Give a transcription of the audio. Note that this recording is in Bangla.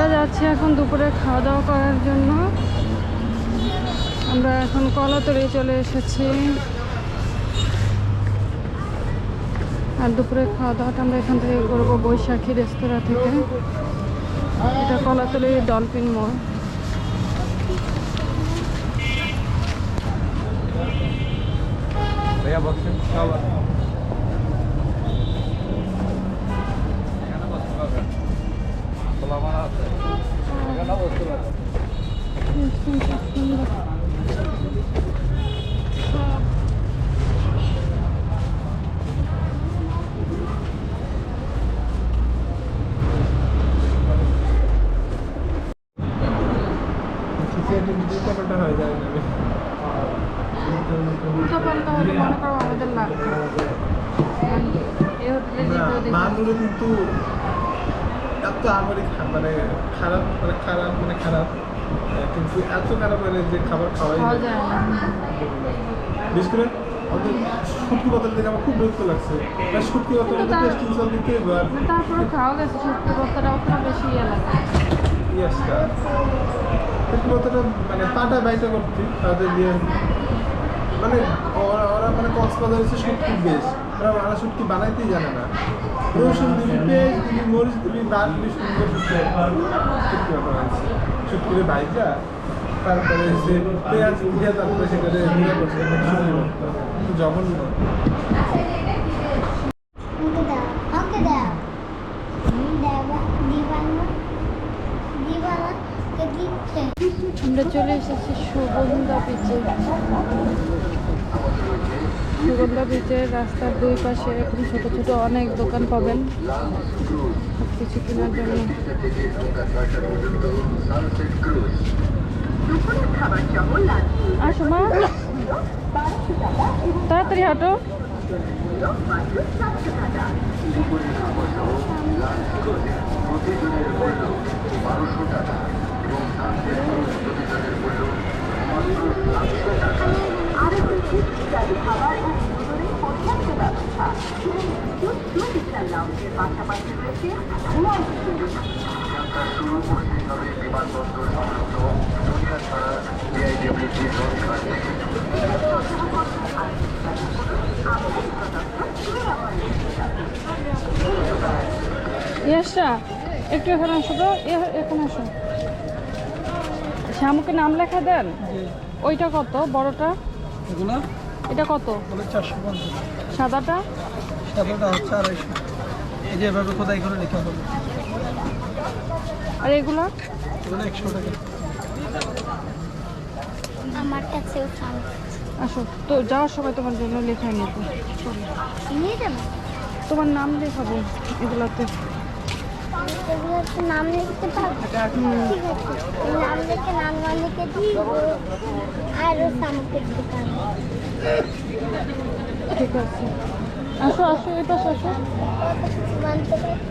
আমরা যাচ্ছি এখন দুপুরে খাওয়া দাওয়া করার জন্য। আমরা এখন কলাতলি চলে এসেছি, আর দুপুরে খাওয়া দাওয়াটা আমরা এখান থেকে করবো বৈশাখী রেস্তোরাঁ থেকে। এটা কলাতলি ডলফিন মোড়। কিন্তু এত আমারই মানে খারাপ কিন্তু এত খারাপ মানে যে খাবার খাওয়াই যায় না। বিশেষ করে শুটকি পাতাল থেকে আমার খুব বিরক্ত লাগছে। শুটকি পাতাল টেস্টিং চল দিতে এবার তারপরে খাওয়া গেছে শুটকি পাতাটা অতটা বেশি ইয়ে লাগে। ইয়াসটা শুটকি পাতাটা মানে পাটা বাইটা করতে তাদের দিয়ে মানে ওরা মানে কক্সবাজার হচ্ছে শুটকি বেশ, ওরা শুটকি বানাইতেই জানে না। রসুন দিবি, পেঁয়াজ দিবি, মরিচ দিবি, বাদ দিবি, সুন্দর শুটকি বানাইছে। শুটকিরে বাইজা তারপরে যে পেঁয়াজ দিয়ে তারপরে সেখানে নিয়ে করছে জঘন্য। আমরা চলে এসেছি সুগন্ধা বিচে। সুগন্ধা বিচের রাস্তার দুই পাশে এরকম ছোট ছোট অনেক দোকান পাবেন সব কিছু কেনার জন্য। আসো মা, তাড়াতাড়ি হাঁটো। ইয়াসা একটু এখানে আসো তো, এখানে আসো। শ্যামুকে নাম লেখা দেন। ওইটা কত বড়টা? এগুলো এটা কত? 450। সাদাটা? সাদাটা হচ্ছে 250। এই যে এভাবে খোদাই করে লেখা হবে। আর এগুলো? এগুলো 100 টাকা। আমার কাছে আসো তো, যাওয়ার সময় তোমার জন্য লেখাই নেবো। নিয়ে যাবো, তোমার নাম লেখাবো এগুলোতে। এগুলোতে নাম লিখতে পারবো? ঠিক আছে, নাম লিখে নাম লিখে দিব আর সামুকের দোকান। ঠিক আছে, আসো আসো এই পাশে আসো। মানতে পারি